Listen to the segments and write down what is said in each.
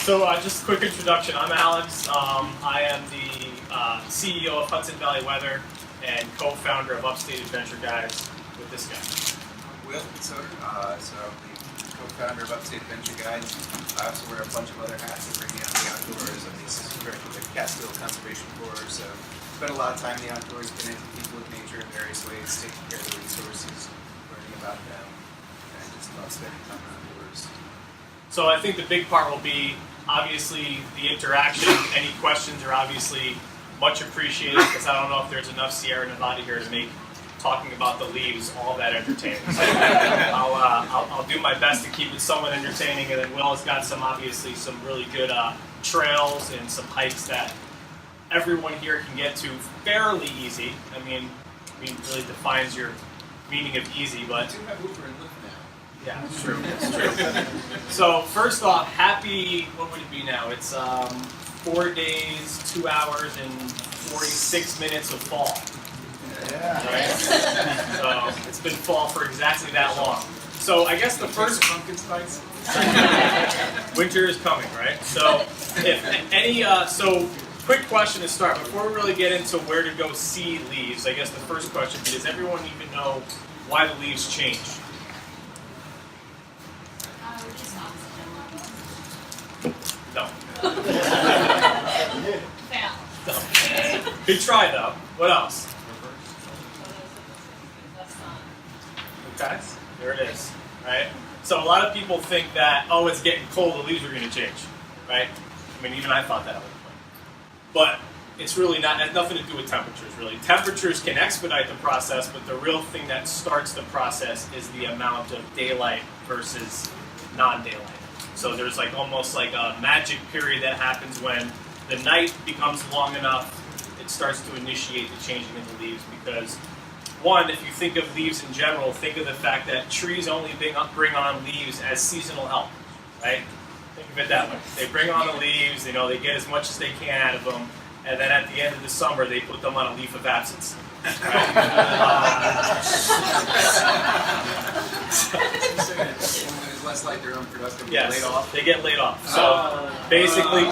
Just a quick introduction. I'm Alex. I am the CEO of Hudson Valley Weather and co-founder of Upstate Adventure Guides with this guy. I'm Will Soter, so I'm the co-founder of Upstate Adventure Guides. I also wear a bunch of other hats that bring me out in the outdoors. I'm the assistant director of the Catskills Conservation Core, so spend a lot of time in the outdoors, connecting people with nature in various ways, taking care of the resources, learning about them, and just love spending time outdoors. So I think the big part will be, obviously, the interaction. Any questions are obviously much appreciated, because I don't know if there's enough Sierra Nevada here to make talking about the leaves all that entertaining. So I'll do my best to keep it somewhat entertaining, and then Will has got some really good trails and some hikes that everyone here can get to fairly easy. I mean, really defines your meaning of easy, but... I do have Uber and Lyft now. Yeah, it's true. It's true. So first off, happy, what would it be now? It's 4 days, 2 hours, and 46 minutes of fall. Yeah. Right? So it's been fall for exactly that long. So I guess the first... pumpkin spice? Winter is coming, right? So if any, quick question to start. Before we really get into where to go see leaves, I guess the first question is, does everyone even know why the leaves change? No. No. Good try, though. What else? Okay, there it is. Right? So a lot of people think that, oh, it's getting cold, the leaves are going to change. Right? I mean, even I thought that at one point. But it's really not, it has nothing to do with temperatures, really. Temperatures can expedite the process, but the real thing that starts the process is the amount of daylight versus non-daylight. So there's almost like a magic period that happens when the night becomes long enough, it starts to initiate the changing of the leaves. Because one, if you think of leaves in general, think of the fact that trees only bring on leaves as seasonal help, right? Think of it that way. They bring on the leaves, they get as much as they can out of them, and then at the end of the summer, they put them on a leave of absence. Right? It's less like they're unproductive. Yes, laid off. They get laid off. So basically,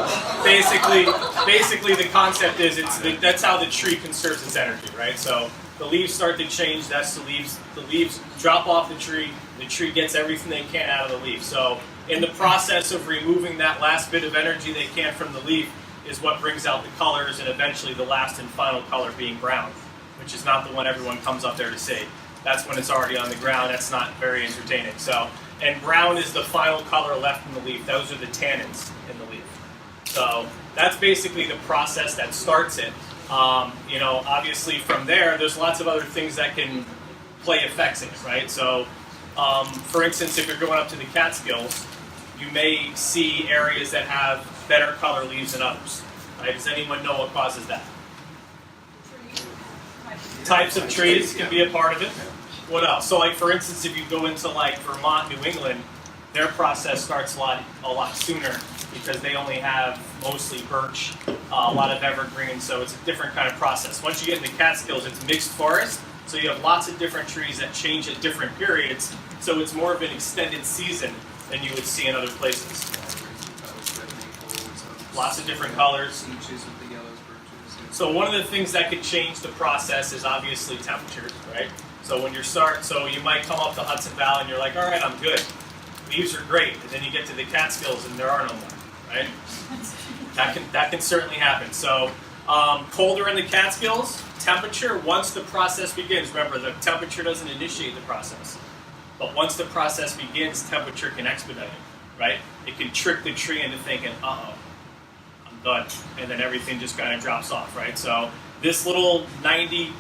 the concept is that's how the tree conserves its energy, right? So the leaves start to change. That's the leaves. The leaves drop off the tree. The tree gets everything they can out of the leaf. So in the process of removing that last bit of energy they can from the leaf is what brings out the colors, and eventually the last and final color being brown, which is not the one everyone comes up there to see. That's when it's already on the ground. That's not very entertaining. So, and brown is the final color left in the leaf. Those are the tannins in the leaf. So that's basically the process that starts it. Obviously from there's lots of other things that can play effects in it, right? So, for instance, if you're going up to the Catskills, you may see areas that have better color leaves than others. Right? Does anyone know what causes that? Types of trees can be a part of it. What else? So, for instance, if you go into Vermont, New England, their process starts a lot sooner because they only have mostly birch, a lot of evergreen, so it's a different kind of process. Once you get into Catskills, it's mixed forest, so you have lots of different trees that change at different periods, so it's more of an extended season than you would see in other places. Lots of different colors. So one of the things that could change the process is obviously temperatures, right? So when you might come up the Hudson Valley and you're like, all right, I'm good. Leaves are great. And then you get to the Catskills and there are no more, right? That can certainly happen. So colder in the Catskills, temperature, once the process begins, remember the temperature doesn't initiate the process. But once the process begins, temperature can expedite it, right? It can trick the tree into thinking, uh-oh, I'm done. And then everything just kind of drops off, right? So this little 90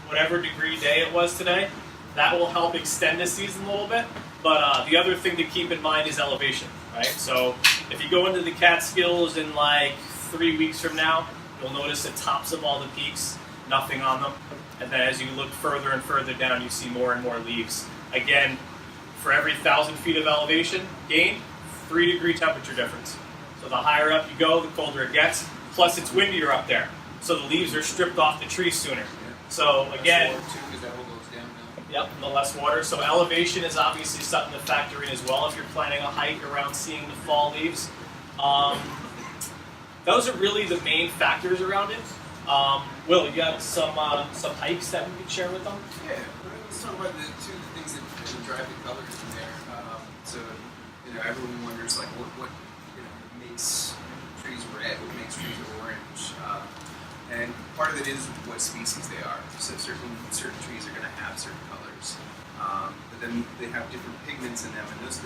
whatever degree day it was today, that will help extend the season a little bit. But the other thing to keep in mind is elevation, right? So if you go into the Catskills in 3 weeks from now, you'll notice the tops of all the peaks, nothing on them. And then as you look further and further down, you see more and more leaves. Again, for every 1,000 feet of elevation gain, 3-degree temperature difference. So the higher up you go, the colder it gets. Plus it's windier up there. So the leaves are stripped off the tree sooner. So again, yep, the less water. So elevation is obviously something to factor in as well if you're planning a hike around seeing the fall leaves. Those are really the main factors around it. Will, you got some hikes that we could share with them? Yeah, let's talk about the things that drive the colors in there. So, everyone wonders like what makes trees red, what makes trees orange, and part of it is what species they are. So certain trees are going to have certain colors, but then they have different pigments in them, and those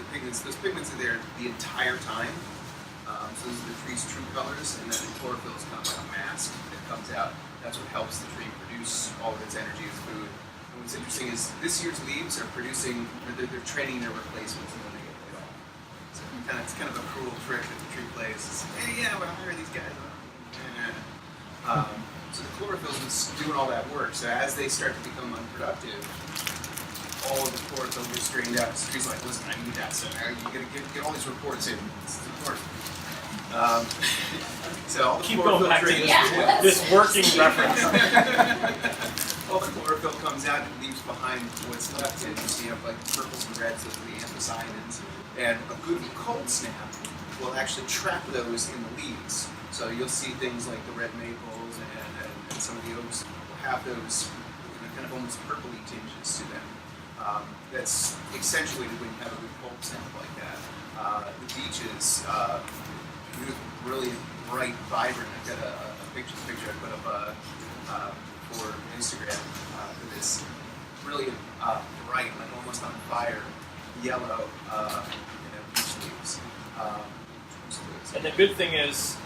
pigments are there the entire time. So those are the tree's true colors, and then the chlorophyll is kind of like a mask that comes out. That's what helps the tree produce all of its energy as food. And what's interesting is this year's leaves are producing, they're training their replacements, and then they get laid off. So it's kind of a cruel trick that the tree plays. It's, hey, yeah, we'll hire these guys. So the chlorophyll is doing all that work. So as they start to become unproductive, all of the chlorophyll gets drained out. So the tree's like, listen, I need that. So now you got to get all these reports in. It's important. So all the Keep going back to this working reference. All the chlorophyll comes out and leaves behind what's left, and so you have like purples and reds, those are the anthocyanins. And a good cold snap will actually trap those in the leaves. So you'll see things like the red maples and some of the oaks will have those kind of almost purpley tinges to them. That's accentuated when you have a good cold snap like that. The beaches, beautiful, really bright, vibrant. I've got a picture I put up for Instagram for this really bright, like almost on fire, yellow beach leaves. And the good thing is,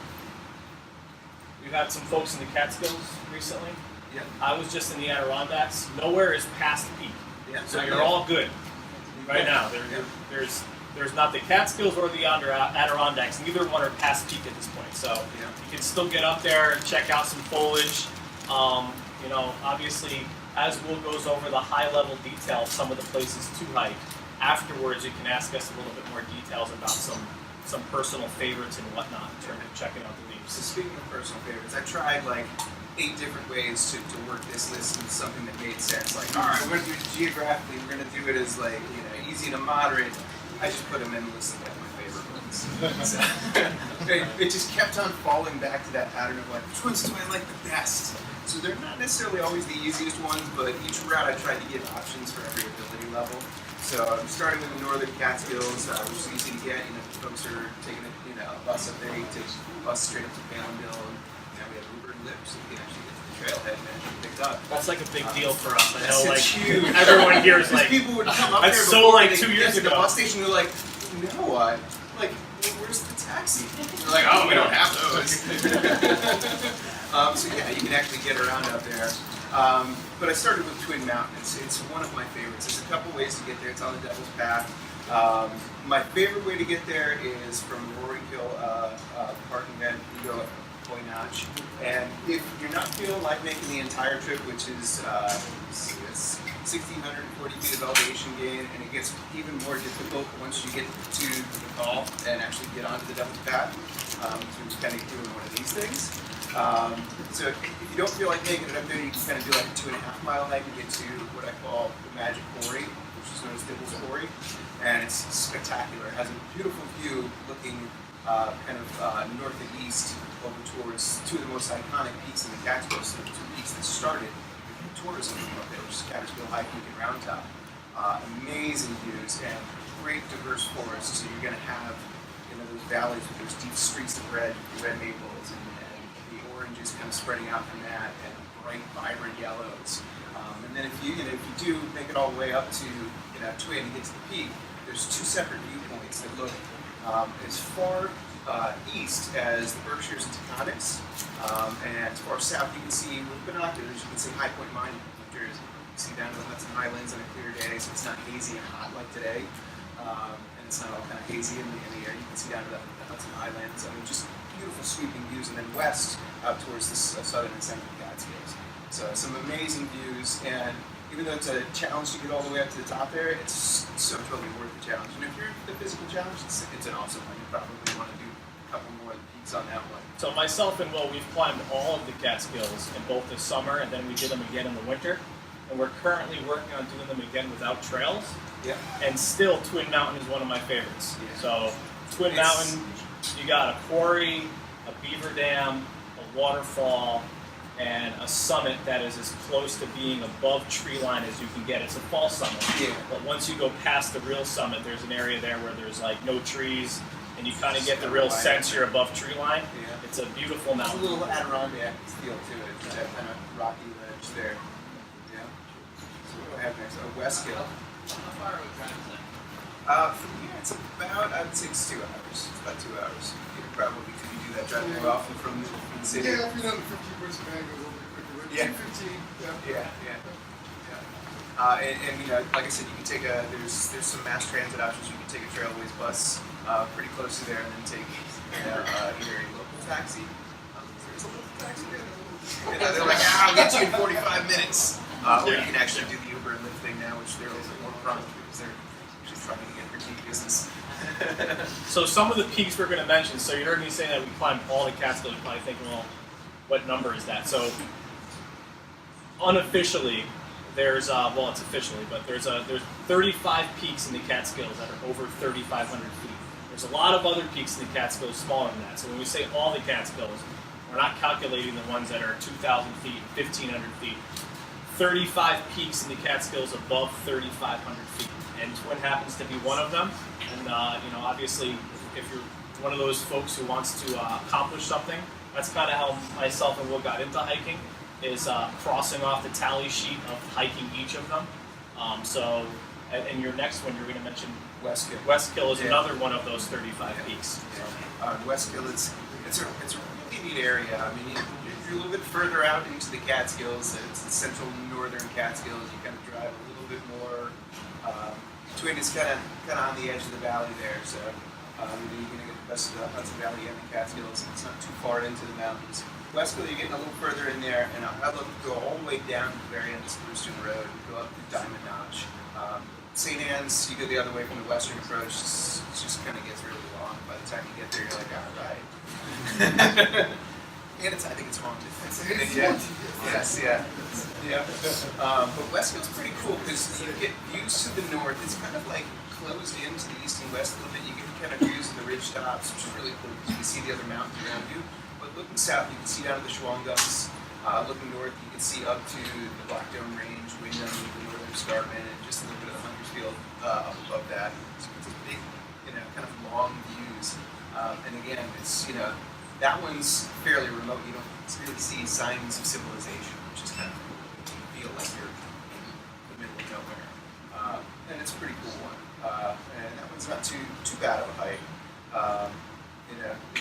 we've had some folks in the Catskills recently. Yeah. I was just in the Adirondacks. Nowhere is past peak. Yeah. So you're all good right now. There's not the Catskills or the Adirondacks. Neither one are past peak at this point. So you can still get up there and check out some foliage. Obviously, as Will goes over the high-level detail of some of the places to hike, afterwards you can ask us a little bit more details about some personal favorites and whatnot in terms of checking out the leaves. So speaking of personal favorites, I tried like 8 different ways to work this list into something that made sense. Like, all right, we're going to do it geographically. We're going to do it as like easy to moderate. I just put them in the list of my favorite ones. So, it just kept on falling back to that pattern of like, which ones do I like the best? So they're not necessarily always the easiest ones, but each route I tried to give options for every ability level. So I'm starting with the northern Catskills, which is easy to get. Folks are taking a bus up there. You take a bus straight up to Fanville, and now we have Uber and Lyft, so you can actually get to the trailhead and actually pick up. That's like a big deal for us. I know, like huge. Everyone here is like, people would come up that's there so before like they 2 years get to ago. the bus station. They're like, like, where's the taxi? They're like, oh, we don't have those. So yeah, you can actually get around out there. But I started with Twin Mountain. It's one of my favorites. There's a couple ways to get there. It's on the Devil's Path. My favorite way to get there is from Roaring Hill parking bed. You go up Point Notch. And if you're not feeling like making the entire trip, which is 1,640 feet of elevation gain, and it gets even more difficult once you get to the call and actually get onto the Devil's Path, through kind of doing one of these things. So if you don't feel like making it up there, you can kind of do like a 2.5 mile hike and get to what I call the Magic Quarry, which is known as Devil's Quarry, and it's spectacular. It has a beautiful view looking north and east over towards 2 of the most iconic peaks in the Catskills, the 2 peaks that started tourism from up there, which is Catskill High Peak and Round Top. Amazing views and great diverse forests. So you're going to have those valleys with those deep streaks of red maples and the oranges kind of spreading out from that, and bright, vibrant yellows. And then if you do make it all the way up to Twin and get to the peak, there's 2 separate viewpoints that look as far east as the Berkshires and Taconics, and as far south you can see with binoculars. You can see High Point Mine in New Jersey. You can see down to the Hudson Highlands on a clear day, so it's not hazy and hot like today, and it's not all kind of hazy in the air. You can see down to the Hudson Highlands. I mean, just beautiful sweeping views, and then west out towards the southern and central Catskills. So some amazing views, and even though it's a challenge to get all the way up to the top there, it's so totally worth the challenge. And if you're the physical challenge, it's an awesome one. You probably want to do a couple more peaks on that one. So myself and Will, we've climbed all of the Catskills in both the summer, and then we did them again in the winter. And we're currently working on doing them again without trails. Yeah. And still, Twin Mountain is one of my favorites. Yeah. So Twin Mountain, you got a quarry, a beaver dam, a waterfall, and a summit that is as close to being above tree line as you can get. It's a false summit. Yeah. But once you go past the real summit, there's an area there where there's like no trees, and you kind of get the real sense you're above tree line. Yeah. It's a beautiful There's a mountain. little Adirondack feel to it. It's that kind of rocky ledge there. Yeah. So what do I have next? Oh, West Hill. From here, it's about, I would say it's 2 hours. It's about 2 hours. You probably could you do that driving very often from the city? Yeah, if you're down to 50 West Bank, a little bit quicker. But Yeah. 215, And you know, like I said, you can take there's some mass transit options. You can take a Trailways bus pretty close to there, and then take either a local taxi. There's a local taxi there. They're like, I'll get you in 45 minutes. Or you can actually do the Uber and Lyft thing now, which they're a little bit more prompt because they're just trying to get repeat business. So some of the peaks we're going to mention. So you heard me say that we climbed all the Catskills. You're probably thinking, well, what number is that? So unofficially, there's well, it's officially, but there's 35 peaks in the Catskills that are over 3,500 feet. There's a lot of other peaks in the Catskills smaller than that. So when we say all the Catskills, we're not calculating the ones that are 2,000 feet, 1,500 feet. 35 peaks in the Catskills above 3,500 feet, and Twin happens to be one of them. And you know, obviously, if you're one of those folks who wants to accomplish something, that's kind of how myself and Will got into hiking. Is crossing off the tally sheet of hiking each of them. So, and your next one, you're going to mention West Hill. West Hill is Yeah. another one of those 35 peaks. So, West Hill, it's a really neat area. I mean, you're a little bit further out into the Catskills. It's the central northern Catskills. You kind of drive a little bit more. Twin is kind of on the edge of the valley there, so you're going to get the best of the Hudson Valley and the Catskills. It's not too far into the mountains. West Hill, you're getting a little further in there, and I'd love to go all the way down to the very end of Spruceton Road and go up to Diamond Notch. St. Anne's, you go the other way from the western approach, it just kind of gets really long. By the time you get there, you're like, all right. And I think it's haunted. Yes, yeah. But West Hill's pretty cool because you get views to the north. It's kind of like closed in to the east and west a little bit. You get kind of views of the ridge tops, which is really cool because you can see the other mountains around you. But looking south, you can see down to the Shawangums. Looking north, you can see up to the Black Dome Range, Wyndham, the northern escarpment, and just a little bit of the Huntersfield up above that. So it's a big, kind of long views. And again, it's, that one's fairly remote. You don't really see signs of civilization, which is kind of cool. You feel like you're in the middle of nowhere. And it's a pretty cool one. And that one's not too bad of a hike.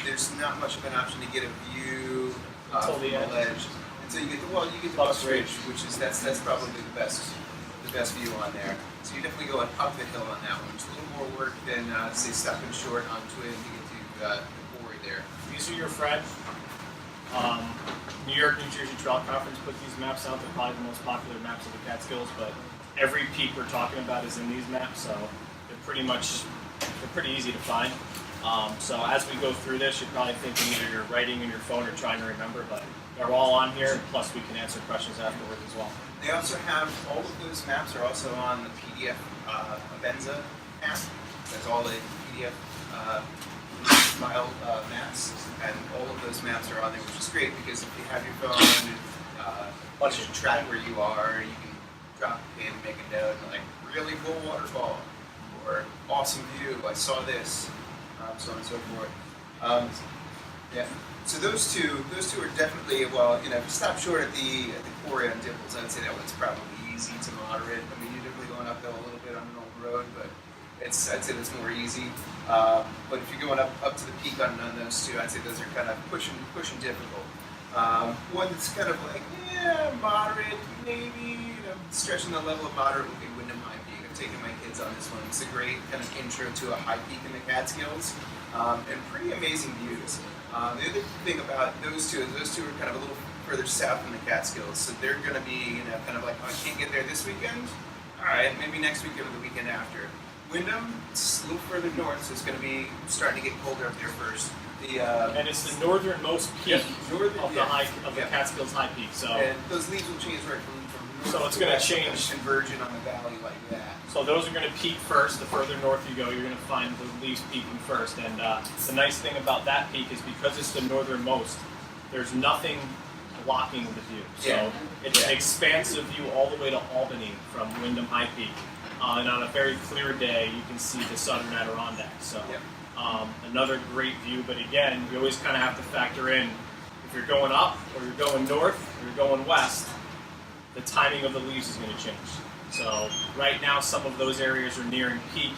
There's not much of an option to get a view from the ledge until you get the Bucks Ridge, which is that's probably the best view on there. So you're definitely going up the hill on that one. It's a little more work than say stopping short on Twin to get to the quarry there. These are your friends. New York, New Jersey Trail Conference put these maps out. They're probably the most popular maps of the Catskills, but every peak we're talking about is in these maps, so they're pretty easy to find. So as we go through this, you're probably thinking either you're writing in your phone or trying to remember, but they're all on here, plus we can answer questions afterwards as well. They also have, all of those maps are also on the PDF Avenza app. That's all the PDF file maps, and all of those maps are on there, which is great because if you have your phone, once you track where you are, you can drop a pin, make a note, and like, really cool waterfall, or awesome view, I saw this. So on and so forth. So those two are definitely, well, if you stop short at the quarry on Dimples, I'd say that one's probably easy to moderate. I mean, you're definitely going uphill a little bit on an old road, but I'd say that's more easy. But if you're going up to the peak on those two, I'd say those are kind of pushing difficult. One that's kind of like, moderate, maybe, stretching the level of moderate would be Wyndham High Peak. I'm taking my kids on this one. It's a great kind of intro to a high peak in the Catskills, and pretty amazing views. The other thing about those two is those two are kind of a little further south in the Catskills, so they're going to be, kind of like, oh, I can't get there this weekend? All right, maybe next weekend or the weekend after. Wyndham, it's a little further north, so it's going to be starting to get colder up there first. And it's the northernmost peak of the yeah. Catskills High Peak. So and those leaves will change right from north so it's to going to west, change. Converging on the valley like that. So those are going to peak first. The further north you go, you're going to find the leaves peaking first. And the nice thing about that peak is because it's the northernmost, there's nothing blocking the view. So it's an expansive view all the way to Albany from Wyndham High Peak. And on a very clear day, you can see the southern Adirondacks. So another great view. But again, you always kind of have to factor in if you're going up or you're going north or you're going west, the timing of the leaves is going to change. So right now, some of those areas are nearing peak,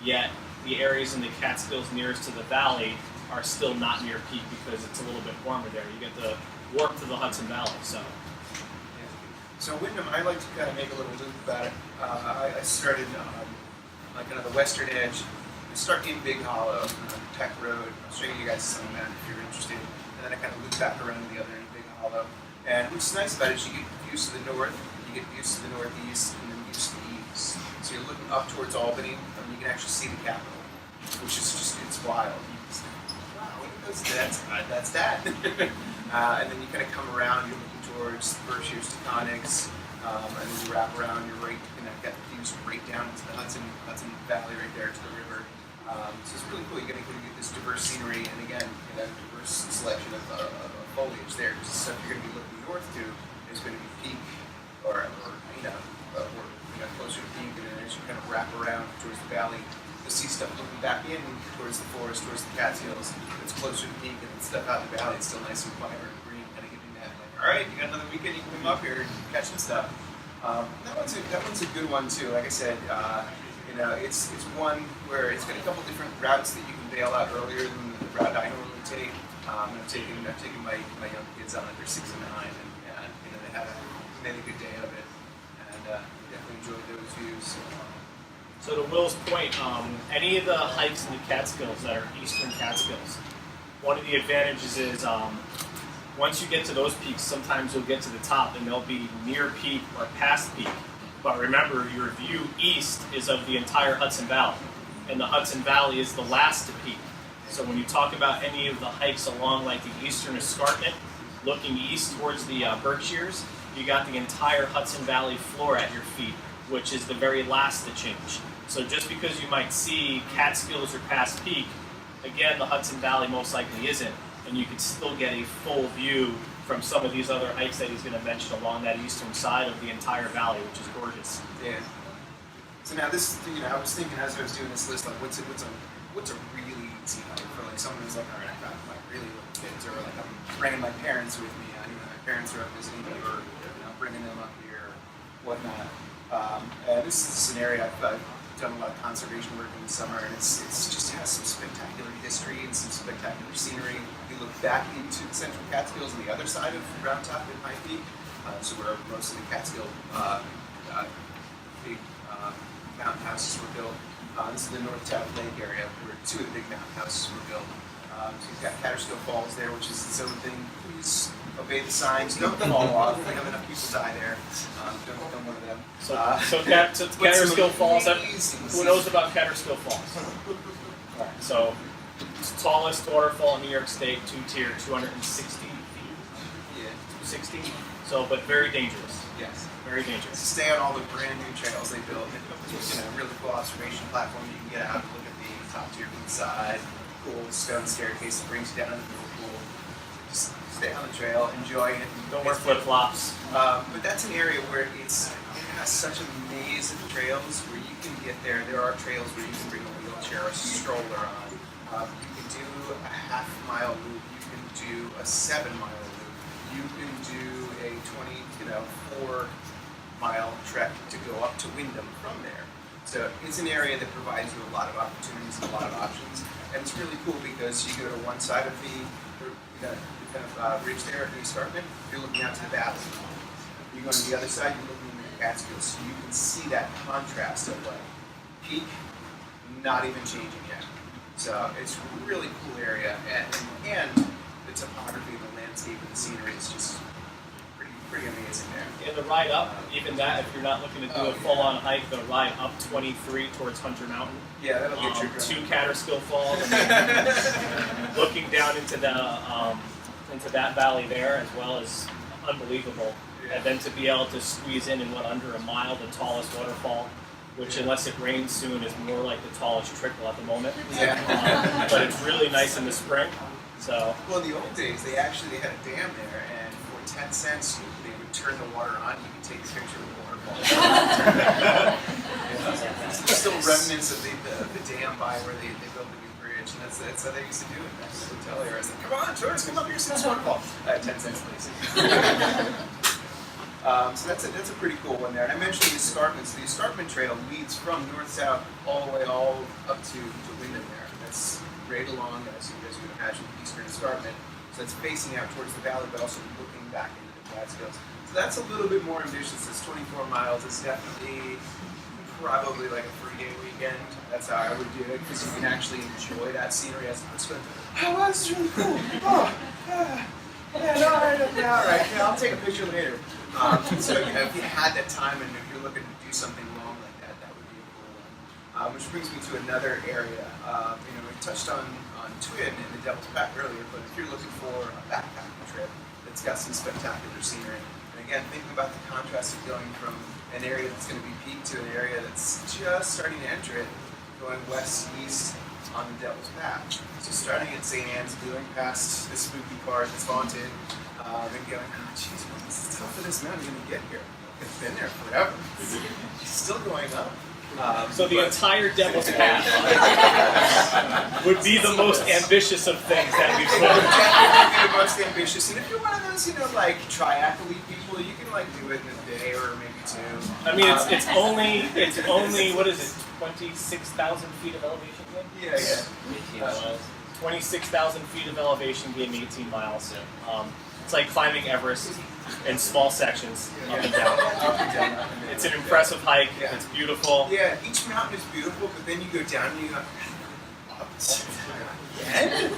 yet the areas in the Catskills nearest to the valley are still not near peak because it's a little bit warmer there. You get the warmth of the Hudson Valley. So Wyndham, I like to kind of make a little loop about it. I started on kind of the western edge. I start in Big Hollow, Tech Road. I'll show you guys some of that if you're interested. And then I kind of loop back around to the other end of Big Hollow. And what's nice about it is you get views to the north, you get views to the northeast, and then views to the east. So you're looking up towards Albany, and you can actually see the capital, which is just, it's wild. You can see, wow, that's that. And then you kind of come around, you're looking towards the Berkshires, Taconics, and then you wrap around, you're right, and I've got the views right down into the Hudson Valley right there to the river. So it's really cool. You're going to get this diverse scenery, and again, diverse selection of foliage there. Because the stuff you're going to be looking north to is going to be peak, or closer to peak, and then as you kind of wrap around towards the valley, you'll see stuff looking back in towards the forest, towards the Catskills. It's closer to peak, and stuff out in the valley, it's still nice and vibrant and green, kind of giving that, like, all right, you got another weekend, you can come up here and catch some stuff. That one's a good one too. Like I said, it's one where it's got a couple different routes that you can bail out earlier than the route I normally take. I've taken my young kids on it. They're 6 and 9, and they had a good day of it, and definitely enjoyed those views. So to Will's point, any of the hikes in the Catskills that are eastern Catskills, one of the advantages is once you get to those peaks, sometimes you'll get to the top and they'll be near peak or past peak. But remember, your view east is of the entire Hudson Valley, and the Hudson Valley is the last to peak. So when you talk about any of the hikes along like the eastern escarpment, looking east towards the Berkshires, you got the entire Hudson Valley floor at your feet, which is the very last to change. So just because you might see Catskills or past peak, again, the Hudson Valley most likely isn't, and you could still get a full view from some of these other hikes that he's going to mention along that eastern side of the entire valley, which is gorgeous. Yeah. So now this, I was thinking as I was doing this list, like what's a really easy hike for like someone who's like, all right, I've got like really little kids, or like I'm bringing my parents with me. My parents are up visiting me, or bringing them up here, or whatnot. This is an area I've done a lot of conservation work in the summer, and it's just has some spectacular history and some spectacular scenery. You look back into the central Catskills on the other side of Round Top and High Peak, so where most of the Catskill big mountain houses were built. This is the North Town Lake area where 2 of the big mountain houses were built. So you've got Catskill Falls there, which is its own thing. Please obey the signs. Don't fall off. We have enough people die there. Don't become one of them. So Catskill Falls. Who knows about Catskill Falls? All right. So it's the tallest waterfall in New York State, 2-tier, 260 feet. Yeah. 260. So, but very dangerous. Yes. Very dangerous. Stay on all the brand new trails they built. It's a really cool observation platform. You can get out and look at the top tier from the side. Cool stone staircase that brings you down into the pool. Just stay on the trail, enjoy it. Don't wear flip flops. But that's an area where it has such a maze of trails where you can get there. There are trails where you can bring a wheelchair or a stroller on. You can do a half-mile loop. You can do a 7-mile loop. You can do a 4-mile trek to go up to Wyndham from there. So it's an area that provides you a lot of opportunities and a lot of options. And it's really cool because you go to one side of the ridge there at the escarpment, you're looking out to the valley. You go to the other side, you're looking at the Catskills, so you can see that contrast of like peak, not even changing yet. So it's a really cool area, and the topography of the landscape and the scenery is just pretty amazing there. in the ride up, even that, if you're not looking to do a full-on hike, the ride up 23 towards Hunter Mountain. Yeah, that'll get you 2 Catskill Falls, and then looking down into that valley there as well is unbelievable. Yeah. And then to be able to squeeze in what, under a mile, the tallest waterfall, which unless it rains soon is more like the tallest trickle at the moment. Yeah. But it's really nice in the spring. So. Well, in the old days, they had a dam there, and for 10 cents, they would turn the water on. You could take a picture of the waterfall. There's still remnants of the dam by where they built the new bridge, and that's how they used to do it back in the hotel era. It's like, come on, tourists, come up here, see this waterfall. 10 cents, please. So that's a pretty cool one there. And I mentioned the escarpments. The escarpment trail leads from north-south all the way up to Wyndham there. That's right along, as you would imagine, the eastern escarpment. So it's facing out towards the valley, but also looking back into the Catskills. So that's a little bit more ambitious. It's 24 miles. It's definitely probably like a 3-day weekend. That's how I would do it, because you can actually enjoy that scenery as opposed to, oh, wow, this is really cool. Oh, yeah, all right, I'll take a picture later. So if you had that time and if you're looking to do something long like that, that would be a cool one. Which brings me to another area. We touched on Twin and the Devil's Pack earlier, but if you're looking for a backpacking trip that's got some spectacular scenery, and again, thinking about the contrast of going from an area that's going to be peaked to an area that's just starting to enter it, going west-east on the Devil's Pack. So starting at St. Anne's, going past the spooky part that's haunted, and going, oh jeez, what's the top of this mountain going to get here? It's been there forever. It's still going up. So the entire Devil's Path would be the most ambitious of things that we've done. Definitely the most ambitious. And if you're one of those, like triathlete people, you can do it in a day or maybe 2. I mean, it's only what is it? 26,000 feet of elevation gain? Yeah. 18 miles. 26,000 feet of elevation gain, 18 miles. It's like climbing Everest in small sections, up and down. It's an impressive hike. Yeah. It's beautiful. Yeah, each mountain is beautiful, but then you go down and you go, up again?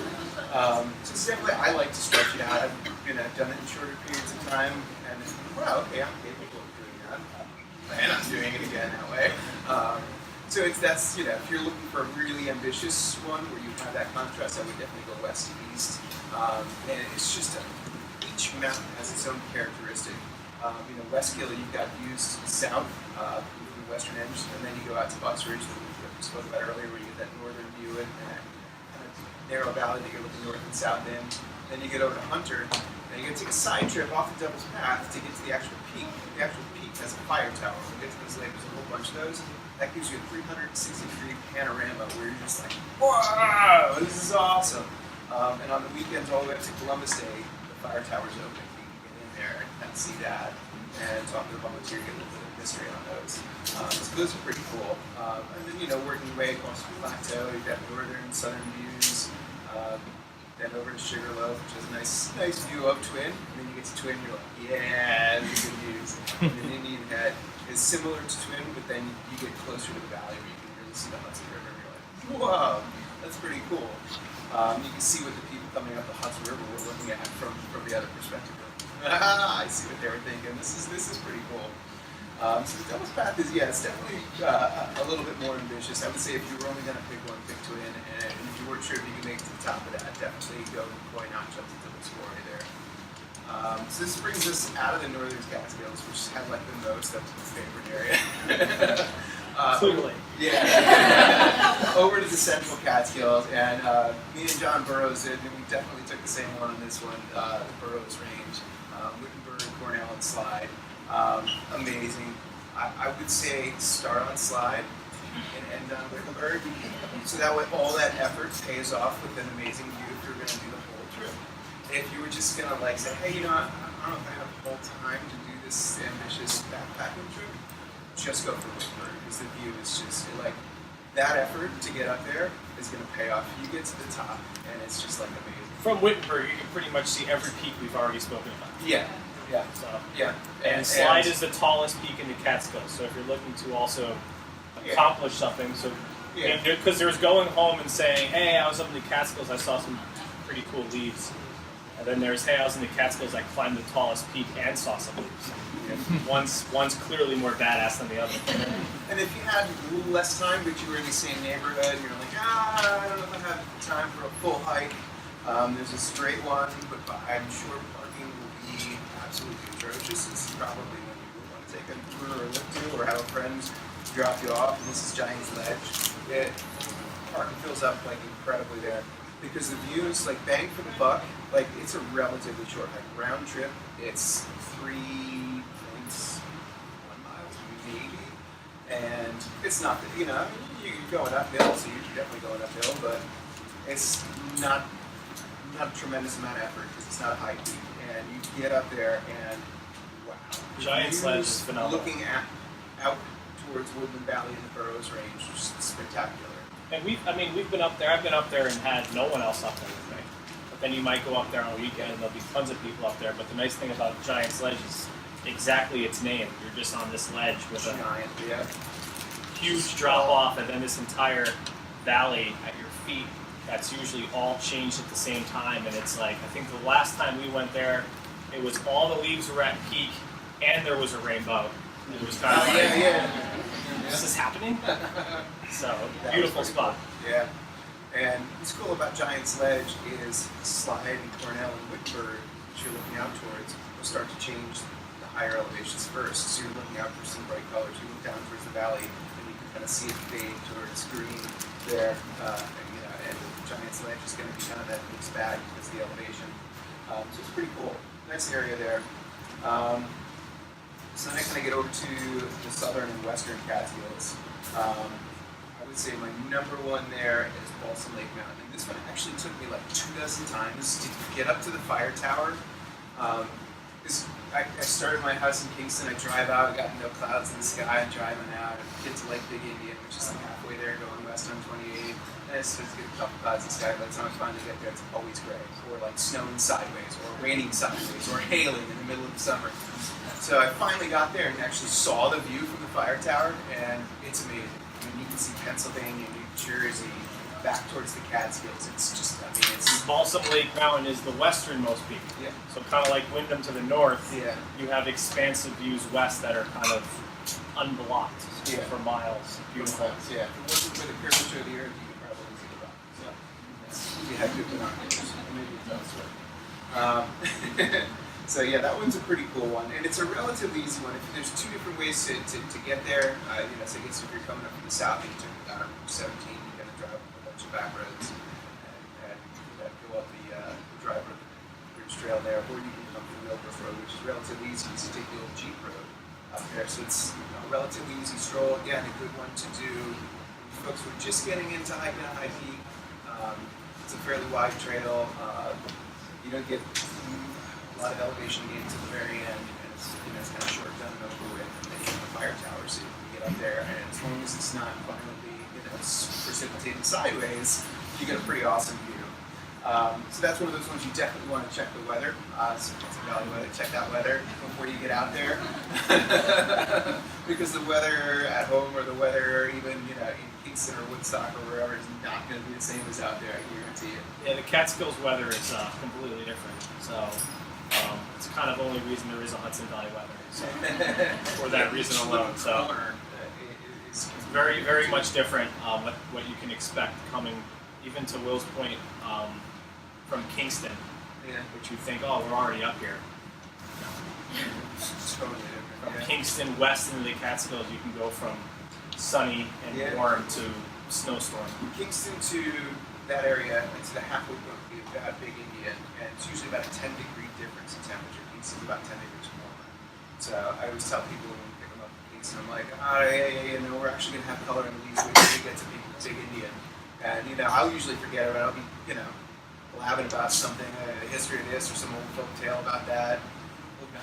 So it's definitely, I like to stretch it out. I've done it in shorter periods of time, and wow, okay, I'm capable of doing that. And I'm doing it again that way. So if you're looking for a really ambitious one where you have that contrast, I would definitely go west to east. And it's just each mountain has its own characteristic. Westkill, you've got views south, from the western edge, and then you go out to Bucks Ridge, that we spoke about earlier, where you get that northern view and that kind of narrow valley that you're looking north and south in. Then you get over to Hunter, and you get to take a side trip off the Devil's Path to get to the actual peak. The actual peak has a fire tower. When you get to those lakes, there's a whole bunch of those. That gives you a 360-degree panorama where you're just like, whoa, this is awesome. And on the weekends, all the way up to Columbus Day, the fire tower's open. You can get in there and see that, and talk to the volunteer, get a little bit of history on those. So those are pretty cool. And then, working your way across the plateau, you've got northern, southern views. Then over to Sugarloaf, which has a nice view of Twin. And then you get to Twin, you're like, yeah, this is good views. And then Indian Head is similar to Twin, but then you get closer to the valley where you can really see the Hudson River. And you're like, whoa, that's pretty cool. You can see what the people coming up the Hudson River were looking at from the other perspective. I see what they were thinking. This is pretty cool. So the Devil's Path is, it's definitely a little bit more ambitious. I would say if you were only going to pick one, pick Twin, and if you were sure if you can make it to the top of that, definitely go Koi Notch up to Devil's Quarry there. So this brings us out of the northern Catskills, which have the most up to the favorite area. Clearly. Yeah. Over to the central Catskills, and me and John Burroughs did, and we definitely took the same one on this one, the Burroughs Range, Wittenberg, Cornell, and Slide. Amazing. I would say start on Slide and end on Wittenberg, so that way all that effort pays off with an amazing view if you're going to do the whole trip. If you were just going to say, hey, I don't know if I have the whole time to do this ambitious backpacking trip, just go for Wittenberg, because the view is just that effort to get up there is going to pay off. You get to the top, and it's just amazing. From Wittenberg, you can pretty much see every peak we've already spoken about. Yeah. So, Yeah. and Slide is the tallest peak in the Catskills. So if you're looking to also accomplish something, because there's going home and saying, hey, I was up in the Catskills, I saw some pretty cool leaves. And then there's, hey, I was in the Catskills, I climbed the tallest peak and saw some leaves. One's clearly more badass than the other. And if you had a little less time, but you were in the same neighborhood, and you're like, I don't know if I have time for a full hike. There's a straight one, but I'm sure parking will be absolutely atrocious. This is probably when you would want to take a tour or lift to, or have a friend drop you off. And this is Giant's Ledge. Parking fills up like incredibly there because the views, like bang for the buck, like it's a relatively short hike. Round trip, it's 3.1 miles, maybe, and it's not, you're going uphill, so you're definitely going uphill, but it's not a tremendous amount of effort because it's not a high peak, and you get up there and wow, Giant's Ledge is phenomenal. Looking out towards Woodland Valley and the Burroughs Range, just spectacular. And we've been up there. I've been up there and had no one else up there with me. But then you might go up there on a weekend and there'll be tons of people up there. But the nice thing about Giant's Ledge is exactly its name. You're just on this ledge with a huge drop off, and then this entire valley at your feet. That's usually all changed at the same time. And it's like, I think the last time we went there, it was all the leaves were at peak and there was a rainbow. It was kind of like, is this happening? So, beautiful spot. Yeah. And what's cool about Giant's Ledge is Slide and Cornell and Whitburg, which you're looking out towards, will start to change the higher elevations first. So you're looking out for some bright colors. You look down towards the valley, and you can kind of see it fade towards green there. And Giant's Ledge is going to be kind of that mixed bag because of the elevation. So it's pretty cool. Nice area there. So then I kind of get over to the southern and western Catskills. I would say my number one there is Balsam Lake Mountain. And this one actually took me like 24 times to get up to the fire tower. I started my house in Kingston, I drive out, I got no clouds in the sky, I'm driving out, and get to Lake Big Indian, which is like halfway there going west on 28. And it starts to get a couple clouds in the sky. By the time I finally get there, it's always gray, or like snowing sideways, or raining sideways, or hailing in the middle of the summer. So I finally got there and actually saw the view from the fire tower, and it's amazing. I mean, you can see Pennsylvania, New Jersey, back towards the Catskills. It's just, it's... Balsam Lake Mountain is the westernmost peak. Yeah. So kind of like Wyndham to the north, Yeah. you have expansive views west that are kind of unblocked Yeah. for miles. Beautiful. Yeah. If it wasn't for the curvature of the earth, you could probably see the rock. So, you had good binoculars. Maybe it does work. So yeah, that one's a pretty cool one, and it's a relatively easy one. There's two different ways to get there. So I guess if you're coming up from the south, you turn down 17, you're going to drive a bunch of back roads and go up the drive Bridge Trail there, or you can come from the Millbrook Road, which is relatively easy. So take the old Jeep Road up there. So it's a relatively easy stroll. Again, a good one to do. Folks who are just getting into hiking at high peak. It's a fairly wide trail. You don't get a lot of elevation gain to the very end, and it's kind of short done and over with. And then you have the fire tower, so you can get up there, and as long as it's not violently, precipitating sideways, you get a pretty awesome view. So that's one of those ones you definitely want to check the weather. So it's a valley weather. Check that weather before you get out there, because the weather at home or the weather even in Kingston or Woodstock or wherever is not going to be the same as out there. I guarantee it. Yeah, the Catskills weather is completely different. So. It's kind of the only reason there is a Hudson Valley weather, so, for that reason alone. So it's very, very much different what you can expect coming even to Will's point from Kingston, which you think, oh, we're already up here. It's totally different. From Kingston west into the Catskills, you can go from sunny and warm to snowstorm. Kingston to that area, into the halfway point, would be about Big Indian, and it's usually about a 10-degree difference in temperature. Kingston's about 10 degrees warmer. So I always tell people when we pick them up in Kingston, I'm like, we're actually going to have color in the leaves when we get to Big Indian. And, I'll usually forget it, but I'll be, blabbing about something, a history of this or some old folk tale about that.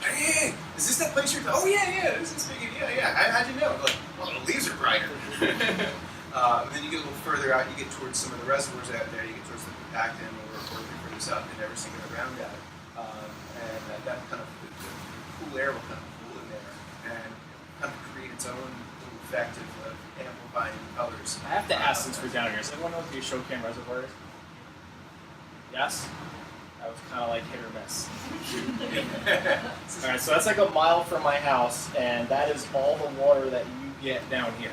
Hey, is this that place you're talking? Oh, yeah, this is Big Indian, yeah. How'd you know? I'm like, well, the leaves are brighter. And then you get a little further out, you get towards some of the reservoirs out there, you get towards the Meatpacking or further south, you never see it around that. And that kind of, the cool air will kind of cool in there and kind of create its own little effect of amplifying the colors. I have to ask since we're down here, does anyone know what the Ashokan Reservoir is? Yes? it's kind of like hit or miss. All right, so that's like a mile from my house, and that is all the water that you get down here.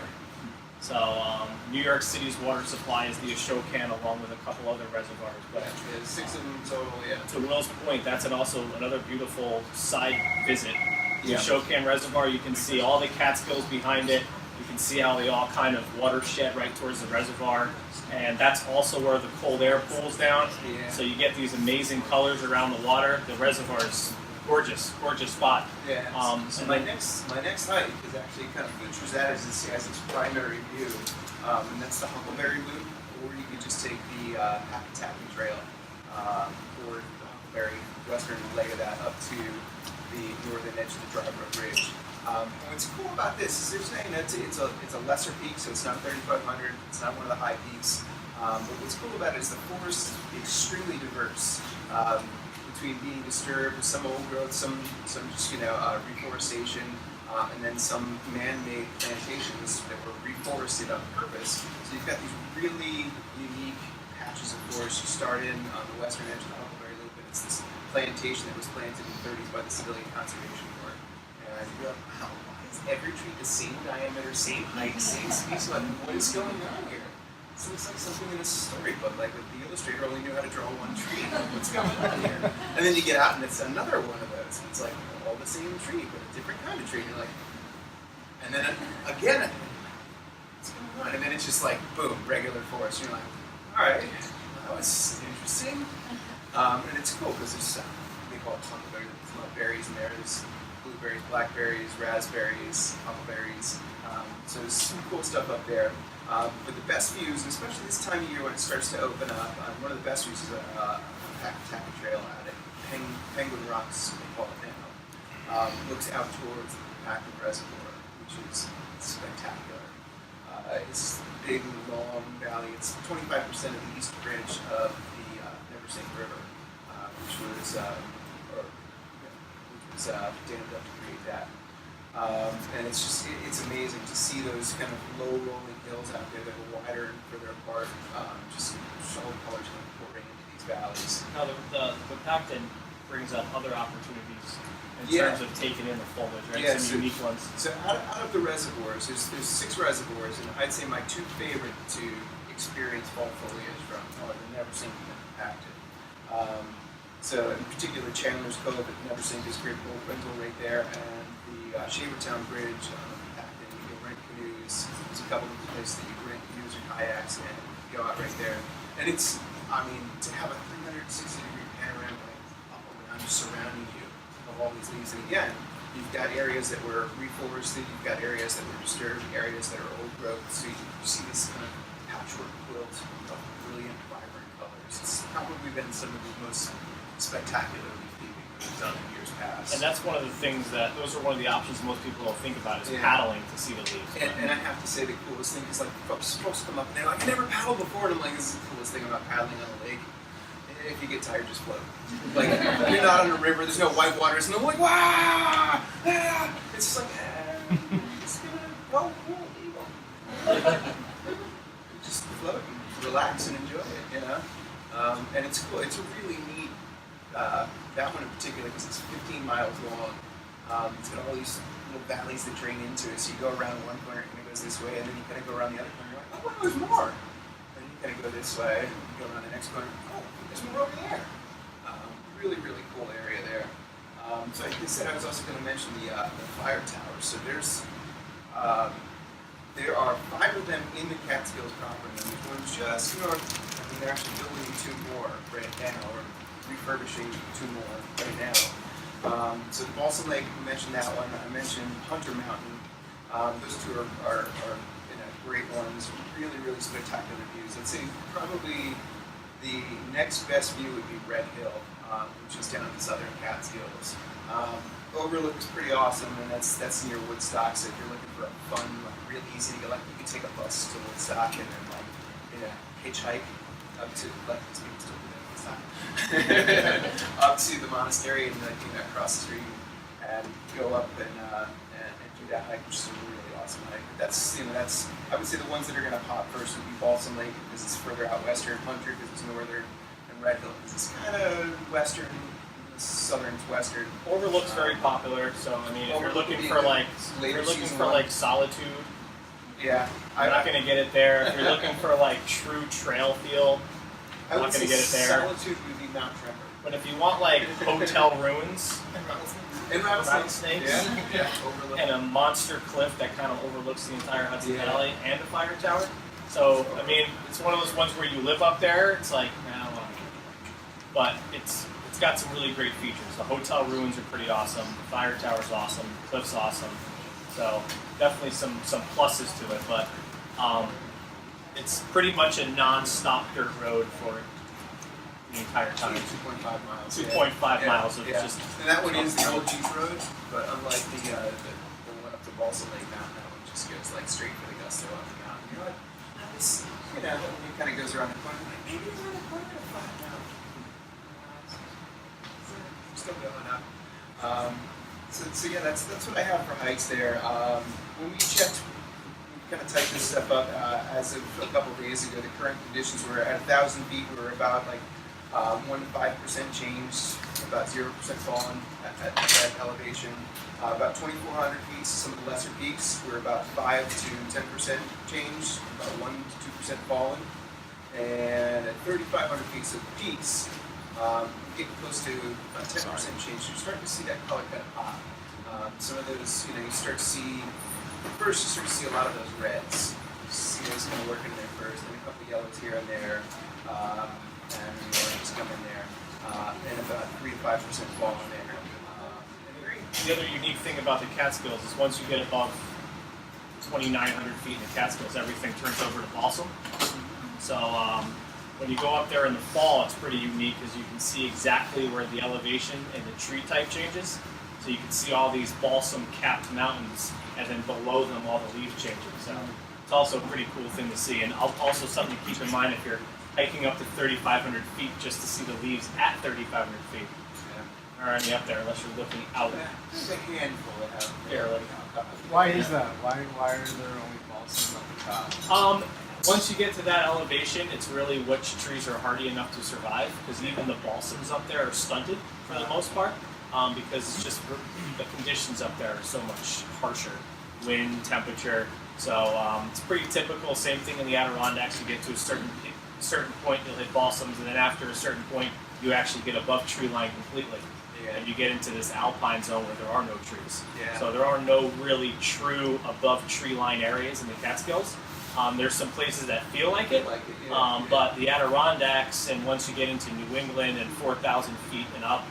So New York City's water supply is the Ashokan along with a couple other reservoirs. But There's 6 of them total, yeah. to Will's point, that's also another beautiful side visit. The Yeah. Ashokan Reservoir, you can see all the Catskills behind it. You can see how they all kind of watershed right towards the reservoir. And that's also where the cold air pools down. Yeah. So you get these amazing colors around the water. The reservoir is gorgeous, gorgeous spot. Yeah. So my next hike is actually kind of features that as its primary view, and that's the Huckleberry Loop, or you could just take the Meatpacking Trail, or the Huckleberry western leg of that up to the northern edge of the Drive Road Ridge. And what's cool about this is they're saying that it's a lesser peak, so it's not 3,500. It's not one of the high peaks. But what's cool about it is the forest is extremely diverse. Between being disturbed, some old growth, some just reforestation, and then some man-made plantations that were reforested on purpose. So you've got these really unique patches of forest. You start in on the western edge of the Huckleberry Loop, and it's this plantation that was planted in the 30s by the Civilian Conservation Corps. And you're like, wow, why is every tree the same diameter, same height, same species? Like, what is going on here? This looks like something in a storybook, like the illustrator only knew how to draw one tree. Like, what's going on here? And then you get out and it's another one of those. And it's like all the same tree, but a different kind of tree. And you're like, and then again, what's going on? And then it's just like, boom, regular forest. And you're like, all right, that was interesting. And it's cool because there's, they call it huckleberry. There's a lot of berries in there. There's blueberries, blackberries, raspberries, huckleberries. So there's some cool stuff up there. But the best views, and especially this time of year when it starts to open up, one of the best views is a Meatpacking Trail out at Penguin Rocks, they call it now. Looks out towards the Meatpacking Reservoir, which is spectacular. It's a big, long valley. It's 25% of the east branch of the Neversink River, which was dammed up to create that. And it's amazing to see those kind of low rolling hills out there that are wider and further apart, just solid colors kind of pouring into these valleys. now the Pacton brings up other opportunities in Yeah. terms of taking in the foliage, right? Yeah, Some unique ones. So out of the reservoirs, there's 6 reservoirs, and I'd say my 2 favorite to experience fall foliage from are the Neversink and the Pacton. So in particular, Chandler's Cove at Neversink is a great little rental right there, and the Shavertown Bridge on the Pacton, you can rent canoes. There's a couple of places that you can rent canoes or kayaks and go out right there. And it's, to have a 360-degree panorama up around you, surrounding you of all these leaves. And again, you've got areas that were reforested, you've got areas that were disturbed, areas that are old growth. So you see this kind of patchwork quilt of brilliant, vibrant colors. It's probably been some of the most spectacular leaf peeping that we've done in years past. And that's one of the things those are one of the options most people don't think about is Yeah. paddling to see the leaves. And I have to say the coolest thing is like folks come up and they're like, I never paddled before, and I'm like, this is the coolest thing about paddling on a lake. If you get tired, just float. Like, you're not on a river, there's no white waters, and I'm like, wow! Ah! It's just like, just well, cool, eagle. Just float and relax and enjoy it, you know? And it's cool, it's a really neat, that one in particular, because it's 15 miles long. It's got all these little valleys that drain into it, so you go around one corner and it goes this way, and then you kind of go around the other corner, and you're like, oh, wow, there's more! And then you kind of go this way, and you go around the next corner, oh, there's more over there. Really, really cool area there. So like I said, I was also going to mention the fire towers. So there are 5 of them in the Catskills proper, and there's one just north. They're actually building 2 more right now, or refurbishing 2 more right now. So the Balsam Lake, we mentioned that one. I mentioned Hunter Mountain. Those 2 are great ones. Really, really spectacular views. I'd say probably the next best view would be Red Hill, which is down in the southern Catskills. Overlook is pretty awesome, and that's near Woodstock. So if you're looking for a fun, real easy to go, you can take a bus to Woodstock and then hitchhike up to up to the monastery and across the street and go up and do that hike, which is a really awesome hike. That's I would say the ones that are going to pop first would be Balsam Lake because it's further out western, Hunter because it's northern, and Red Hill, because it's kind of western, southern western. Overlook's very popular, so I mean, if you're Overlook looking would be for a good like, later if you're looking season for one. like solitude, Yeah, you're not gonna get it there. If you're looking for like true trail feel, I not would gonna say get it there. Solitude would be Mount Tremor. but if you want like hotel ruins And rattlesnakes, Yeah, overlook. and a monster cliff that kind of overlooks the entire Hudson Yeah. Valley and a fire tower. So I mean, it's one of those ones where you live up there. It's like, nah, well, but it's got some really great features. The hotel ruins are pretty awesome. The fire tower's awesome. The cliff's awesome. So definitely some pluses to it. But it's pretty much a non-stop dirt road for the entire time. 2.5 miles. 2.5 miles of just. And that one is the old Jeep road, but unlike the one up to Balsam Lake Mountain, that one just goes like straight for the gusto up the mountain. You're like, nice. You know, it kind of goes around the corner. Like, maybe around the corner to find out. Still going up. So yeah, that's what I have for hikes there. When we checked, we kind of typed this stuff up as of a couple of days ago. The current conditions were at 1,000 feet. We were about like 1 to 5% change, about 0% fallen at that elevation. About 2,400 feet, some of the lesser peaks, we're about 5 to 10% change, about 1 to 2% fallen. And at 3,500 feet of peaks, getting close to about 10% change, you're starting to see that color kind of pop. Some of those, you start to see, first you start to see a lot of those reds. You see those kind of working in there first, then a couple of yellows here and there, and the oranges come in there, and about 3 to 5% fall in there. The other unique thing about the Catskills is once you get above 2,900 feet in the Catskills, everything turns over to balsam. So when you go up there in the fall, it's pretty unique because you can see exactly where the elevation and the tree type changes. So you can see all these balsam-capped mountains, and then below them all the leaf changing. So it's also a pretty cool thing to see. And also something to keep in mind if you're hiking up to 3,500 feet just to see the leaves at 3,500 feet. There aren't any up there unless you're looking out. There's a handful that have. Yeah, like, Why is that? Why are there only balsams at the top? Once you get to that elevation, it's really which trees are hardy enough to survive, because even the balsams up there are stunted for the most part, because it's just the conditions up there are so much harsher, wind, temperature. So it's pretty typical. Same thing in the Adirondacks. You get to a certain point, you'll hit balsams, and then after a certain point, you actually get above tree line completely. Yeah. And you get into this alpine zone where there are no trees. Yeah. So there are no really true above tree line areas in the Catskills. There's some places that feel like it, but the Adirondacks, and once you get into New England and 4,000 feet and up,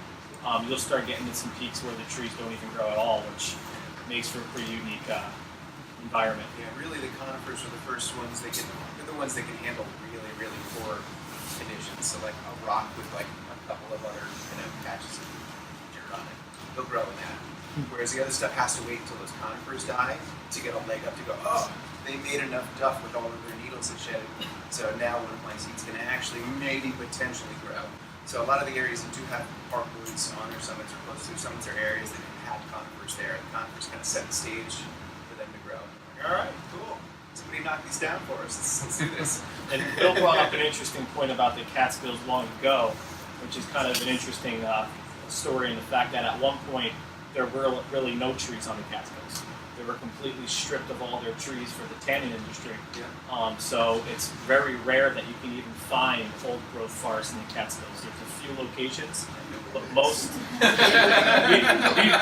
you'll start getting to some peaks where the trees don't even grow at all, which makes for a pretty unique environment. Yeah, really the conifers are the first ones they're the ones that can handle really, really poor conditions. So like a rock with like a couple of other patches of dirt on it, they'll grow in that. Whereas the other stuff has to wait until those conifers die to get a leg up to go, oh, they made enough duff with all of their needles that shedded. So now one of my seeds can actually maybe potentially grow. So a lot of the areas that do have hardwoods on their summits or close to their summits are areas that have conifers there. The conifers kind of set the stage for them to grow. Like, all right, cool. Somebody knock these down for us. Let's do this. And Bill brought up an interesting point about the Catskills long ago, which is kind of an interesting story in the fact that at one point there were really no trees on the Catskills. They were completely stripped of all their trees for the tanning industry. Yeah. So it's very rare that you can even find old growth forests in the Catskills. There's a few locations, but most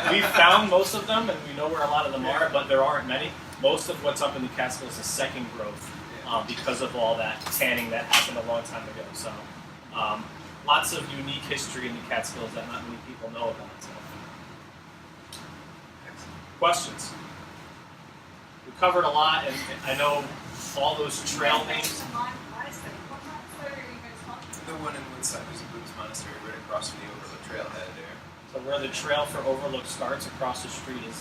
we found most of them, and we know where a lot of them are, but there aren't many. Most of what's up in the Catskills is second growth because of all that tanning that happened a long time ago. So lots of unique history in the Catskills that not many people know about. So. Questions? We covered a lot, and I know all those trail names. The one in Woodside, there's a Buddhist monastery right across from the Overlook Trailhead there. So where the trail for Overlook starts across the street is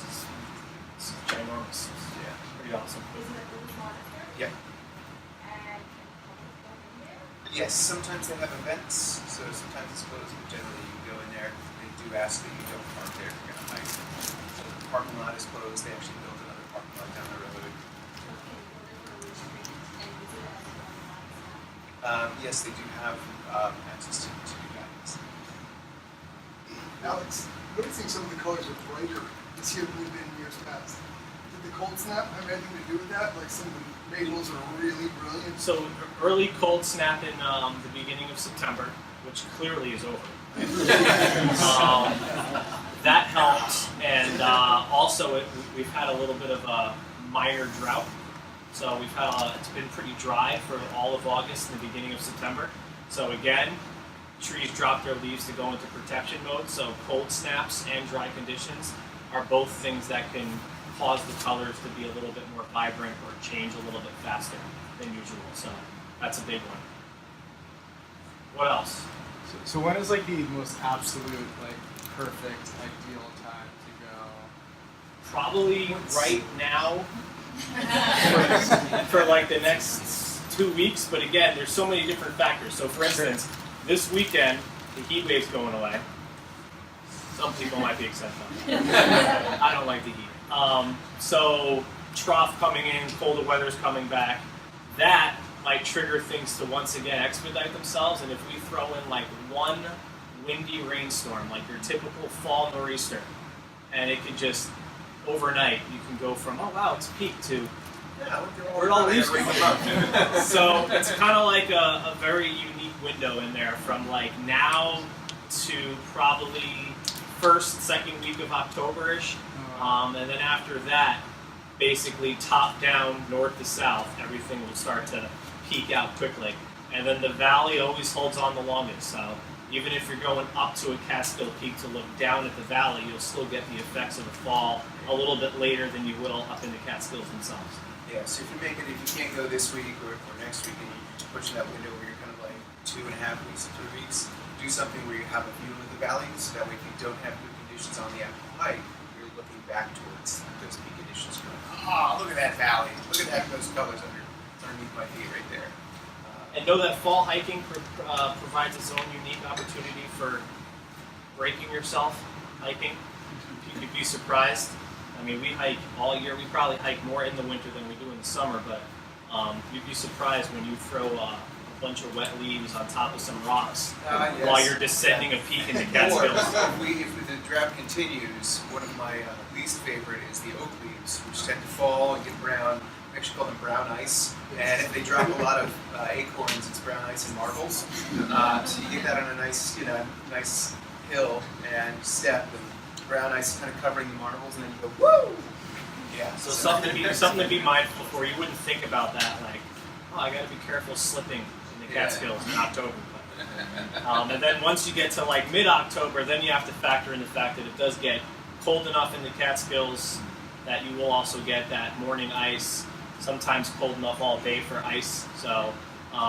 ginormous. Yeah. Pretty awesome. Yeah. Yes, sometimes they have events, so sometimes it's closed, but generally you go in there. They do ask that you don't park there if you're going to hike. So the parking lot is closed. They actually built another parking lot down the road. Yes, they do have access to guidance. Alex, noticing some of the colors are brighter this year than they've been in years past. Did the cold snap have anything to do with that? Like some of the maples are really brilliant. So early cold snap in the beginning of September, which clearly is over. That helped, and also we've had a little bit of a minor drought. So we've had it's been pretty dry for all of August and the beginning of September. So again, trees drop their leaves to go into protection mode. So cold snaps and dry conditions are both things that can cause the colors to be a little bit more vibrant or change a little bit faster than usual. So that's a big one. What else? So when is like the most absolute, like perfect, ideal time to go? Probably right now for like the next 2 weeks. But again, there's so many different factors. So for instance, this weekend, the heat wave's going away. Some people might be excited about that. I don't like the heat. So trough coming in, colder weather's coming back. That might trigger things to once again expedite themselves. And if we throw in like one windy rainstorm, like your typical fall nor'easter, and it could just overnight, you can go from, oh wow, it's peak to where'd all leaves come from? So it's kind of like a very unique window in there from like now to probably first, second week of October-ish. And then after that, basically top down, north to south, everything will start to peak out quickly. And then the valley always holds on the longest. So even if you're going up to a Catskill peak to look down at the valley, you'll still get the effects of the fall a little bit later than you will up in the Catskills themselves. Yeah, so if you can't go this week or next week, and you're pushing that window where you're kind of like 2.5 weeks to 3 weeks, do something where you have a view of the valley, so that way if you don't have good conditions on the actual hike, you're looking back towards those peak conditions going, look at that valley, look at those colors underneath my feet right there. And know that fall hiking provides its own unique opportunity for breaking yourself hiking. You could be surprised. I mean, we hike all year. We probably hike more in the winter than we do in the summer, but you'd be surprised when you throw a bunch of wet leaves on top of some rocks while you're descending a peak in the Catskills. If the drought continues, one of my least favorite is the oak leaves, which tend to fall and get brown. We actually call them brown ice. And if they drop a lot of acorns, it's brown ice and marbles. So you get that on a nice, nice hill and step, and brown ice is kind of covering the marbles, and then you go, woo! Yeah. So something to be mindful for. You wouldn't think about that, like, oh, I got to be careful slipping in the Catskills in October. And then once you get to like mid-October, then you have to factor in the fact that it does get cold enough in the Catskills that you will also get that morning ice. Sometimes cold enough all day for ice. So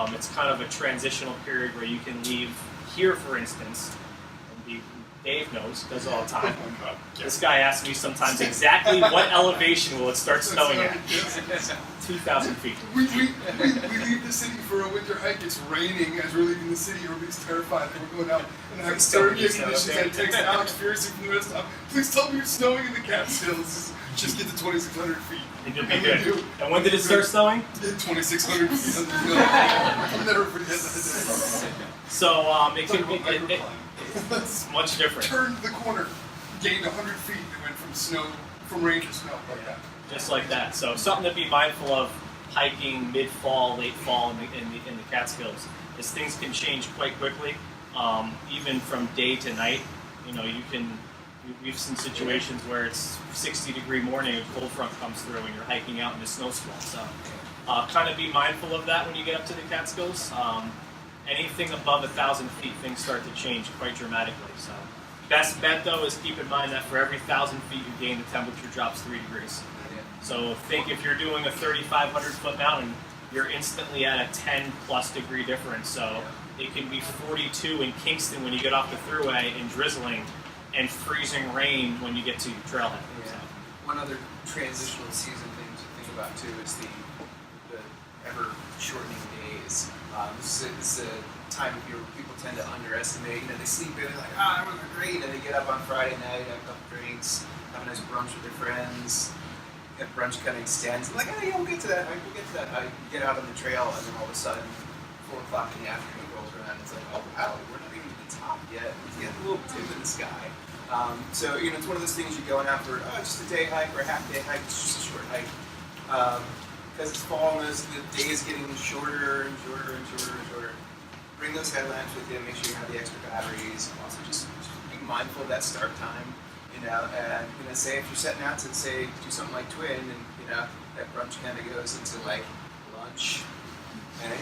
it's kind of a transitional period where you can leave here, for instance. Dave knows, does it all the time. This guy asks me sometimes exactly what elevation will it start snowing at. 2,000 feet. We leave the city for a winter hike. It's raining as we're leaving the city. Everybody's terrified that we're going out and having 30 conditions. And it takes Alex furiously from the rest of please tell me it's snowing in the Catskills. Just get to 2,600 feet. And you'll be good. And when did it start snowing? 2,600 feet. I'll never forget that day. So it can be. It's much different. Turned the corner, gained 100 feet, and went from rain to snow like that. Just like that. So something to be mindful of hiking mid-fall, late fall in the Catskills is things can change quite quickly, even from day to night. We've seen situations where it's 60-degree morning, a cold front comes through, and you're hiking out in a snowstorm. So kind of be mindful of that when you get up to the Catskills. Anything above 1,000 feet, things start to change quite dramatically. So, best bet though is keep in mind that for every 1,000 feet you gain, the temperature drops 3 degrees. So think if you're doing a 3,500 foot mountain, you're instantly at a 10+ degree difference. So it can be 42 in Kingston when you get off the thruway and drizzling, and freezing rain when you get to your trailhead. Yeah. So. One other transitional season thing to think about too is the ever shortening days. This is a time of year where people tend to underestimate. They sleep in, they're like, I'm really great, and they get up on Friday night, have a couple drinks, have a nice brunch with their friends. Brunch kind of extends. Like, we'll get to that hike, we'll get to that hike. You get out on the trail, and then all of a sudden, 4 o'clock in the afternoon rolls around, it's like, oh wow, we're not even at the top yet. It's getting a little dim in the sky. So it's one of those things you're going out for just a day hike or a half day hike. It's just a short hike. Because it's fall and the day is getting shorter and shorter and shorter and shorter. Bring those headlamps with you. Make sure you have the extra batteries. Also, just be mindful of that start time. And say if you're setting out to say do something like Twin, and that brunch kind of goes into like lunch. And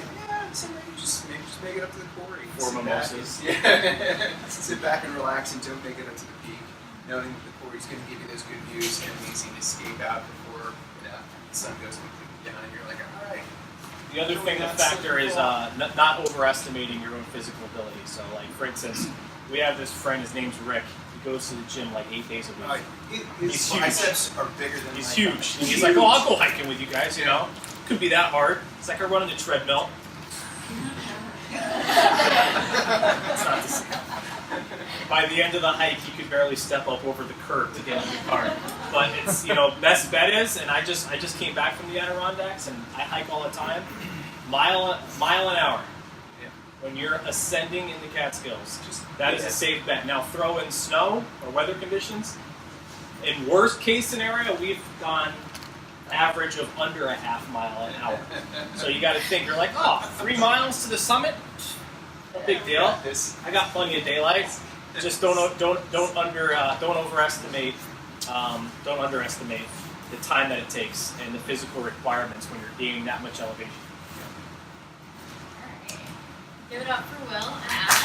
so maybe just make it up to the quarry. 4 mimosas. Yeah. Sit back and relax and don't make it up to the peak, knowing that the quarry's going to give you those good views and an easy escape out before the sun goes completely down, and you're like, all right. The other thing to factor is not overestimating your own physical ability. So, like for instance, we have this friend. His name's Rick. He goes to the gym like 8 days a week. His biceps are bigger than He's mine. huge. And he's like, oh, I'll go hiking with you guys. Could be that hard. It's like I run on the treadmill. That's not the same. By the end of the hike, you could barely step up over the curb to get in your car. But it's best bet is, and I just came back from the Adirondacks and I hike all the time, mile an hour. When you're ascending in the Catskills, that is a safe bet. Now throw in snow or weather conditions. In worst case scenario, we've gone average of under a half mile an hour. So you got to think, you're like, 3 miles to the summit? No big deal. I got plenty of daylight. Just don't underestimate the time that it takes and the physical requirements when you're gaining that much elevation. Give it up for Will and Adam.